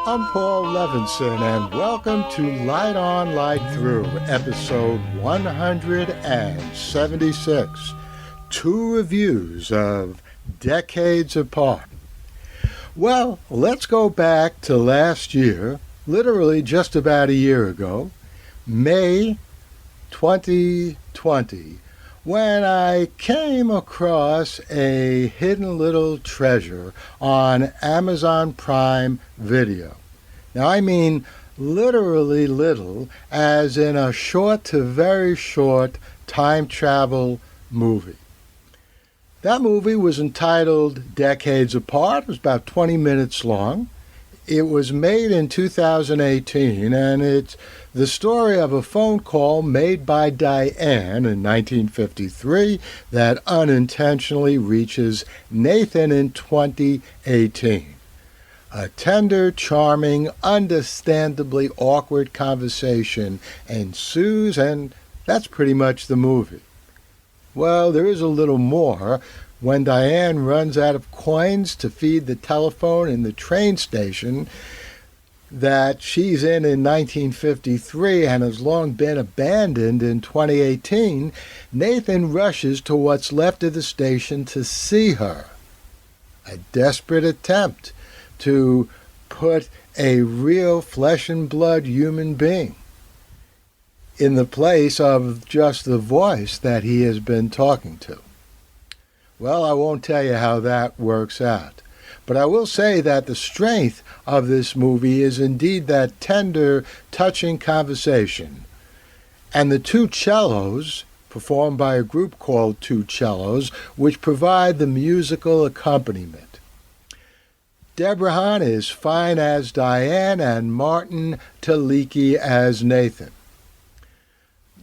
I'm Paul Levinson, and welcome to Light On, Light Through, episode 176, two reviews of Decades Apart. Well, let's go back to last year, literally just about a year ago, May 2020, when I came across a hidden little treasure on Amazon Prime Video. Now, I mean literally little, as in a short to very short time travel movie. That movie was entitled Decades Apart. It was about 20 minutes long. It was made in 2018, and it's the story of a phone call made by Diane in 1953 that unintentionally reaches Nathan in 2018. A tender, charming, understandably awkward conversation ensues, and that's pretty much the movie. Well, there is a little more. When Diane runs out of coins to feed the telephone in the train station that she's in 1953 and has long been abandoned in 2018, Nathan rushes to what's left of the station to see her. A desperate attempt to put a real flesh and blood human being in the place of just the voice that he has been talking to. Well, I won't tell you how that works out, but I will say that the strength of this movie is indeed that tender, touching conversation. And the two cellos, performed by a group called Two Cellos, which provide the musical accompaniment. Deborah Hahn is fine as Diane and Martin Tylicki as Nathan.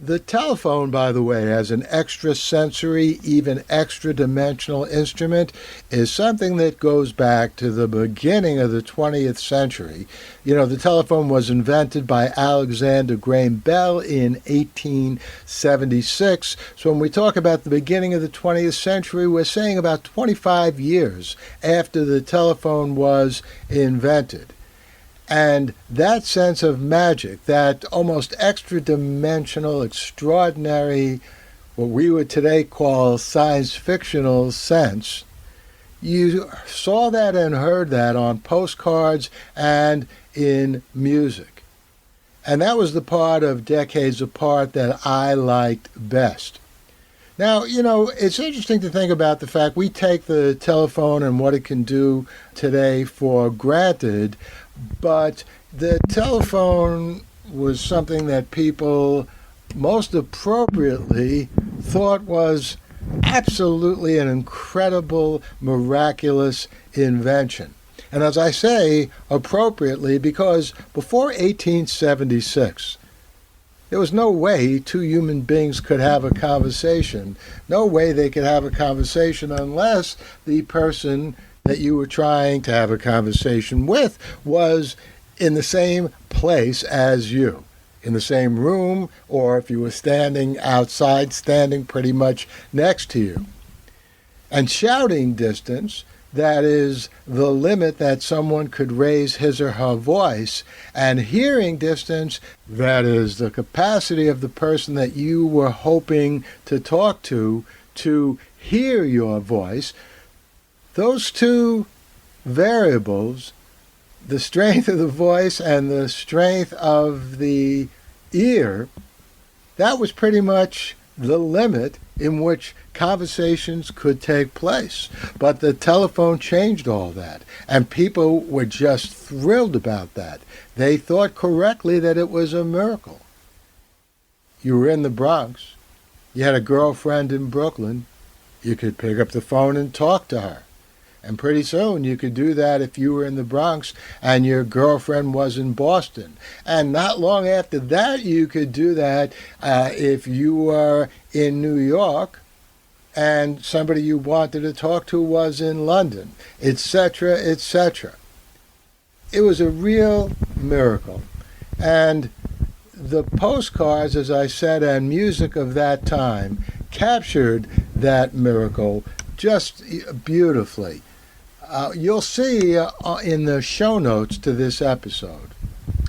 The telephone, by the way, as an extrasensory, even extra-dimensional instrument, is something that goes back to the beginning of the 20th century. You know, the telephone was invented by Alexander Graham Bell in 1876. So when we talk about the beginning of the 20th century, we're saying about 25 years after the telephone was invented. And that sense of magic, that almost extra-dimensional, extraordinary, what we would today call science-fictional sense, you saw that and heard that on postcards and in music. And that was the part of Decades Apart that I liked best. Now, you know, it's interesting to think about the fact we take the telephone and what it can do today for granted, but the telephone was something that people most appropriately thought was absolutely an incredible, miraculous invention. And as I say, appropriately, because before 1876, there was no way two human beings could have a conversation. No way they could have a conversation unless the person that you were trying to have a conversation with was in the same place as you, in the same room, or if you were standing outside, standing pretty much next to you. And shouting distance, that is the limit that someone could raise his or her voice, and hearing distance, that is the capacity of the person that you were hoping to talk to hear your voice. Those two variables, the strength of the voice and the strength of the ear, that was pretty much the limit in which conversations could take place. But the telephone changed all that, and people were just thrilled about that. They thought correctly that it was a miracle. You were in the Bronx. You had a girlfriend in Brooklyn. You could pick up the phone and talk to her. And pretty soon you could do that if you were in the Bronx and your girlfriend was in Boston. And not long after that you could do that if you were in New York and somebody you wanted to talk to was in London, etc., etc. It was a real miracle. And the postcards, as I said, and music of that time captured that miracle just beautifully. You'll see in the show notes to this episode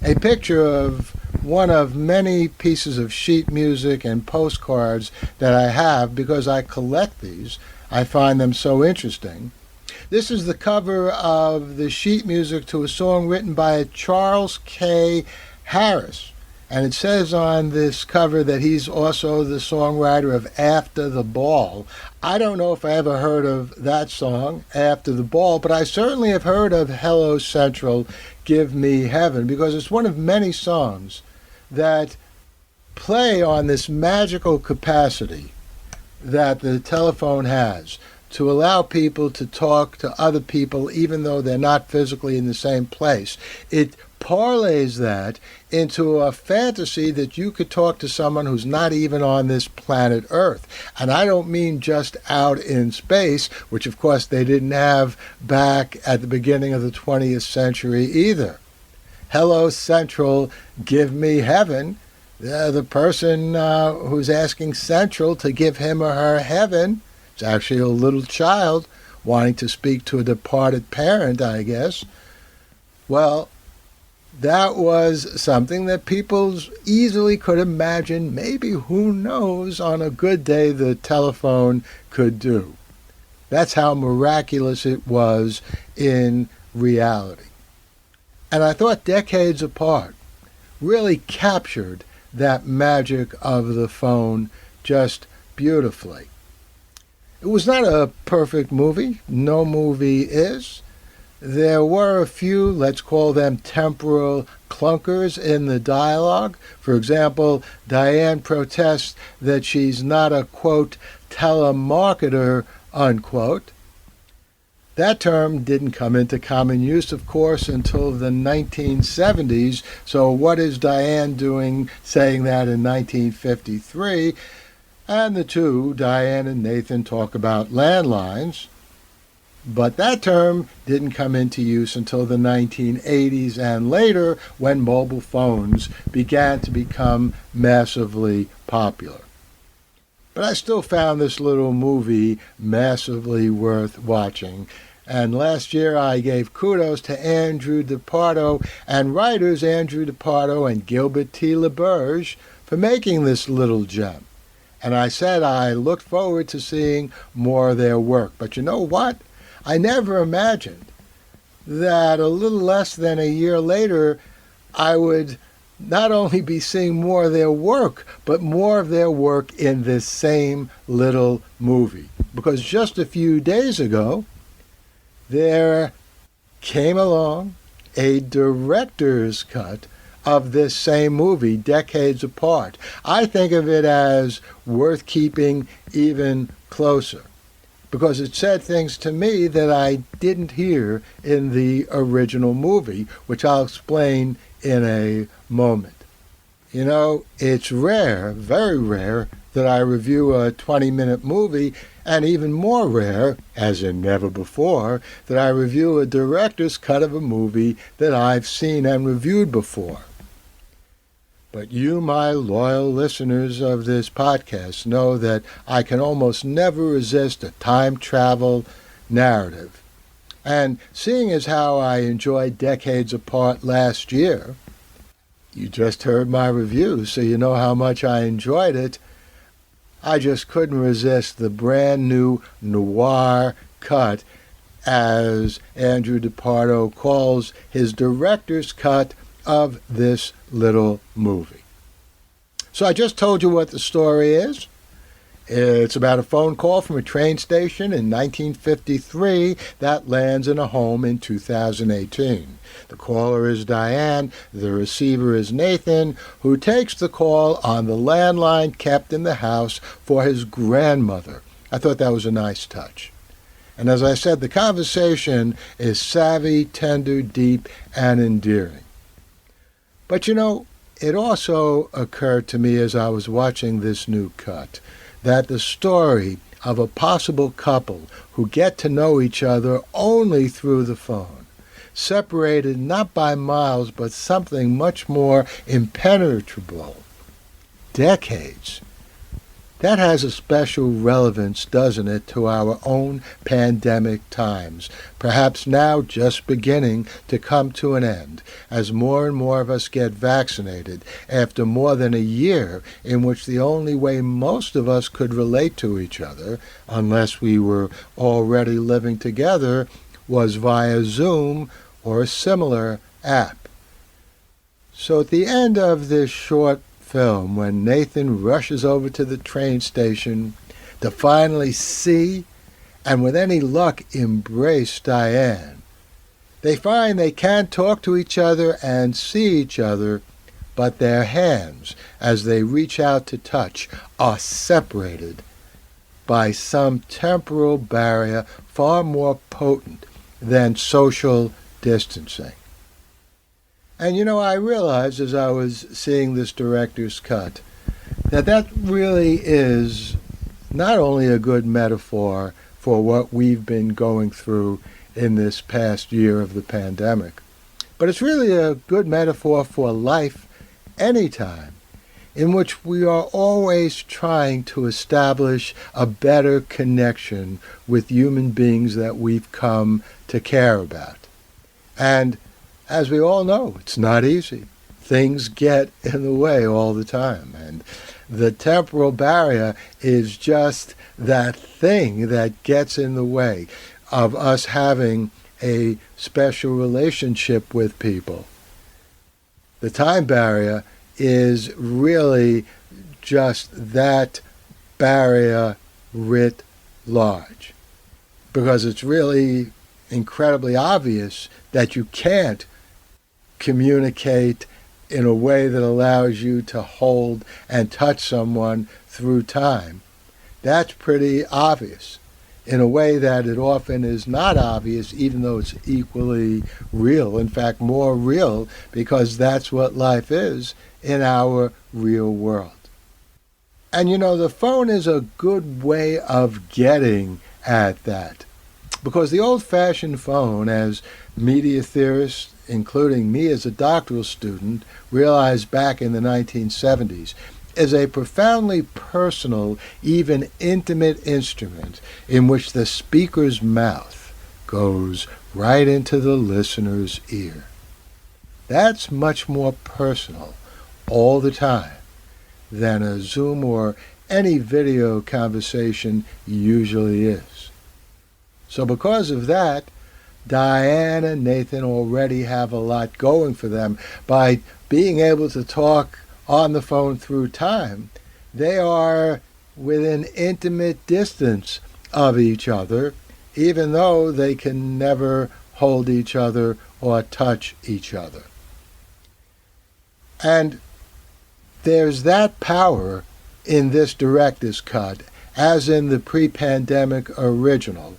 a picture of one of many pieces of sheet music and postcards that I have because I collect these. I find them so interesting. This is the cover of the sheet music to a song written by Charles K. Harris. And it says on this cover that he's also the songwriter of After the Ball. I don't know if I ever heard of that song, After the Ball, but I certainly have heard of Hello Central, Give Me Heaven, because it's one of many songs that play on this magical capacity that the telephone has to allow people to talk to other people even though they're not physically in the same place. It parlays that into a fantasy that you could talk to someone who's not even on this planet Earth. And I don't mean just out in space, which of course they didn't have back at the beginning of the 20th century either. Hello Central, give me heaven. The person who's asking Central to give him or her heaven, it's actually a little child wanting to speak to a departed parent, I guess. Well, that was something that people easily could imagine, maybe, who knows, on a good day the telephone could do. That's how miraculous it was in reality. And I thought Decades Apart really captured that magic of the phone just beautifully. It was not a perfect movie. No movie is. There were a few, let's call them temporal clunkers in the dialogue. For example, Diane protests that she's not a, quote, telemarketer, unquote. That term didn't come into common use, of course, until the 1970s. So what is Diane doing saying that in 1953? And the two, Diane and Nathan, talk about landlines. But that term didn't come into use until the 1980s and later, when mobile phones began to become massively popular. But I still found this little movie massively worth watching. And last year I gave kudos to Andrew DePardo and writers Andrew DePardo and Gilbert T. Laberge for making this little gem. And I said I looked forward to seeing more of their work. But you know what? I never imagined that a little less than a year later I would not only be seeing more of their work, but more of their work in this same little movie. Because just a few days ago, there came along a director's cut of this same movie, Decades Apart. I think of it as worth keeping even closer, because it said things to me that I didn't hear in the original movie, which I'll explain in a moment. You know, it's rare, very rare, that I review a 20-minute movie, and even more rare, as in never before, that I review a director's cut of a movie that I've seen and reviewed before. But you, my loyal listeners of this podcast, know that I can almost never resist a time travel narrative. And seeing as how I enjoyed Decades Apart last year, you just heard my review, so you know how much I enjoyed it, I just couldn't resist the brand new Noir cut, as Andrew DePardo calls his director's cut of this little movie. So I just told you what the story is. It's about a phone call from a train station in 1953 that lands in a home in 2018. The caller is Diane, the receiver is Nathan, who takes the call on the landline kept in the house for his grandmother. I thought that was a nice touch. And as I said, the conversation is savvy, tender, deep, and endearing. But you know, it also occurred to me as I was watching this new cut that the story of a possible couple who get to know each other only through the phone, separated not by miles but something much more impenetrable, decades, That has a special relevance, doesn't it, to our own pandemic times, perhaps now just beginning to come to an end, as more and more of us get vaccinated after more than a year in which the only way most of us could relate to each other, unless we were already living together, was via Zoom or a similar app. So at the end of this short film, when Nathan rushes over to the train station to finally see and with any luck embrace Diane, they find they can't talk to each other and see each other, but their hands, as they reach out to touch, are separated by some temporal barrier far more potent than social distancing. And I realized as I was seeing this director's cut that really is not only a good metaphor for what we've been going through in this past year of the pandemic, but it's really a good metaphor for life anytime, in which we are always trying to establish a better connection with human beings that we've come to care about. And as we all know, it's not easy. Things get in the way all the time. And the temporal barrier is just that thing that gets in the way of us having a special relationship with people. The time barrier is really just that barrier writ large, because it's really incredibly obvious that you can't communicate in a way that allows you to hold and touch someone through time. That's pretty obvious in a way that it often is not obvious, even though it's equally real, in fact more real, because that's what life is in our real world. And the phone is a good way of getting at that, because the old-fashioned phone, as media theorists, including me as a doctoral student, realized back in the 1970s, is a profoundly personal, even intimate instrument in which the speaker's mouth goes right into the listener's ear. That's much more personal all the time than a Zoom or any video conversation usually is. So because of that, Diane and Nathan already have a lot going for them. By being able to talk on the phone through time, they are within intimate distance of each other, even though they can never hold each other or touch each other. And there's that power in this director's cut, as in the pre-pandemic original,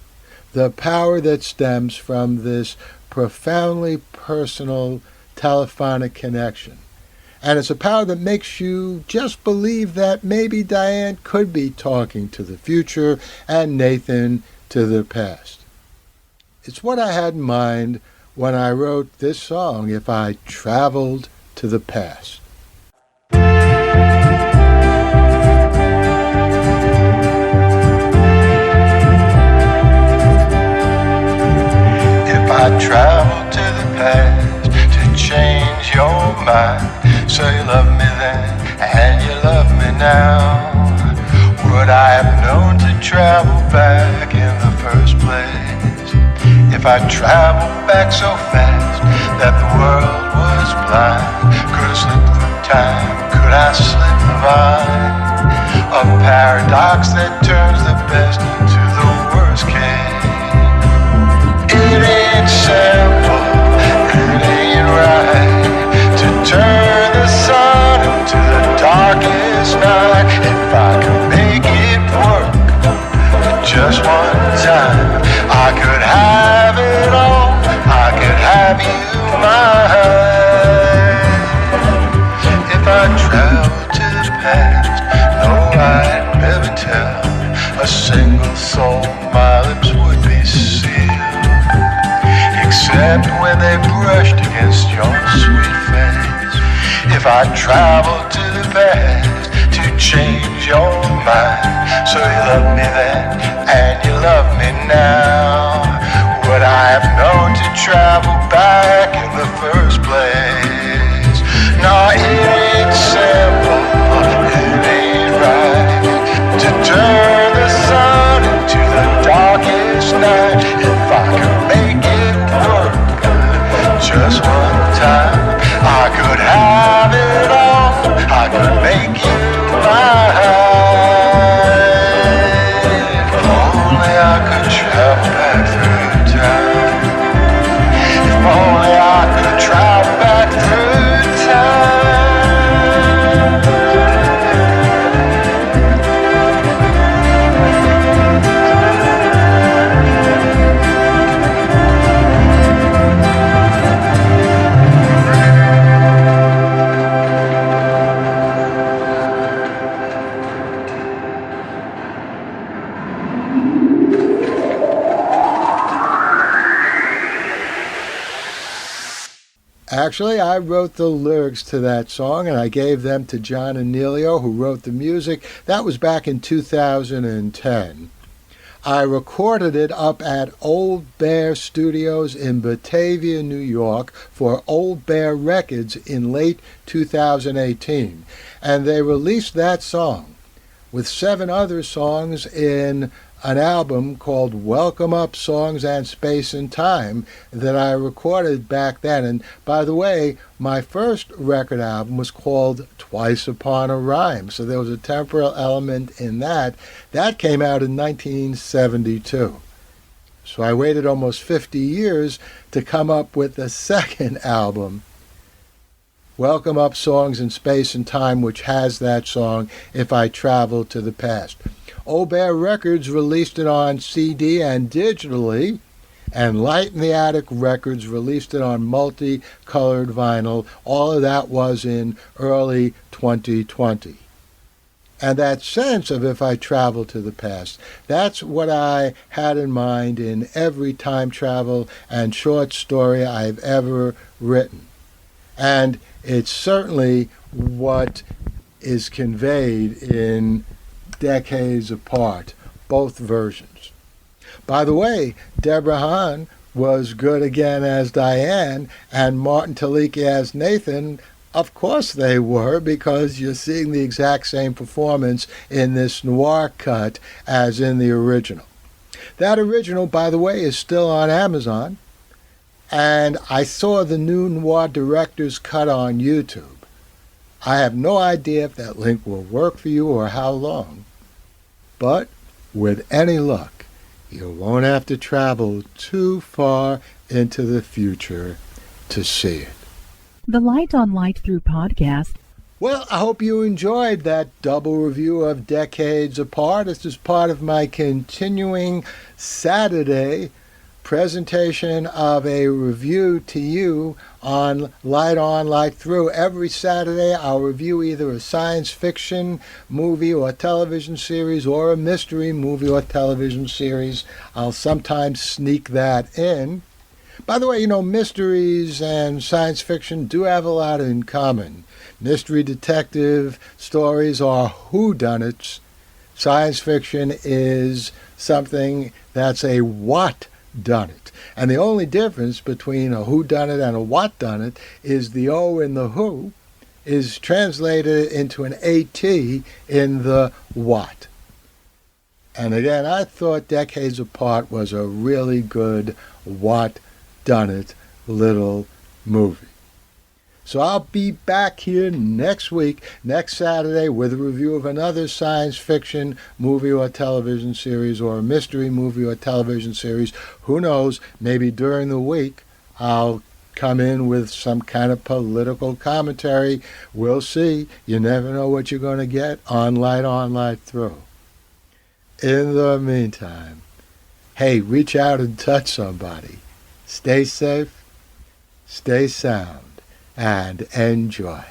the power that stems from this profoundly personal telephonic connection. And it's a power that makes you just believe that maybe Diane could be talking to the future and Nathan to the past. It's what I had in mind when I wrote this song, If I Traveled to the Past. I traveled to the past to change your mind. So you love me then, and you love me now. Would I have known to travel back in the first place? If I traveled back so fast that the world was blind, could I slip through time? Could I slip the vine? A paradox that turns the best into the worst case. It ain't simple, it ain't right to turn the sun into the darkest night. If I could make it work just one time, I could have it all, I could have you mine. If I traveled to the past, no, I'd never tell a single soul my lips would be sealed, except when they brushed against your sweet face. If I traveled to the past to change change your mind. So you loved me then, and you love me now. Would I have known to travel back in the first place? No, it ain't simple, it ain't right to turn the sun into the darkest night. If I could make it work just one time, I could have it all, I could make you mine. If only I could travel back through time. If only I could travel back through time. Actually, I wrote the lyrics to that song, and I gave them to John Anealio, who wrote the music. That was back in 2010. I recorded it up at Old Bear Studios in Batavia, New York, for Old Bear Records in late 2018. And they released that song with 7 other songs in an album called Welcome Up Songs and Space and Time that I recorded back then. And by the way, my first record album was called Twice Upon a Rhyme, so there was a temporal element in that. That came out in 1972. So I waited almost 50 years to come up with the second album, Welcome Up Songs in Space and Time, which has that song, If I Travel to the Past. Old Bear Records released it on CD and digitally, and Light in the Attic Records released it on multicolored vinyl. All of that was in early 2020. And that sense of If I Travel to the Past, that's what I had in mind in every time travel and short story I've ever written. And it's certainly what is conveyed in Decades Apart, both versions. By the way, Deborah Hahn was good again as Diane, and Martin Tylicki as Nathan. Of course they were, because you're seeing the exact same performance in this Noir cut as in the original. That original, by the way, is still on Amazon, and I saw the new Noir director's cut on YouTube. I have no idea if that link will work for you or how long, but with any luck, you won't have to travel too far into the future to see it. The Light on Light Through podcast. Well, I hope you enjoyed that double review of Decades Apart. This is part of my continuing Saturday presentation of a review to you on Light Through. Every Saturday I'll review either a science fiction movie or television series or a mystery movie or television series. I'll sometimes sneak that in. By the way, you know, mysteries and science fiction do have a lot in common. Mystery detective stories are whodunits. Science fiction is something that's a what-done-it. And the only difference between a whodunit and a what-done-it is the O in the who is translated into an AT in the what. And again, I thought Decades Apart was a really good what-done-it little movie. So I'll be back here next week, next Saturday, with a review of another science fiction movie or television series or a mystery movie or television series. Who knows, maybe during the week I'll come in with some kind of political commentary. We'll see. You never know what you're going to get on Light Through. In the meantime, hey, reach out and touch somebody. Stay safe, stay sound, and enjoy.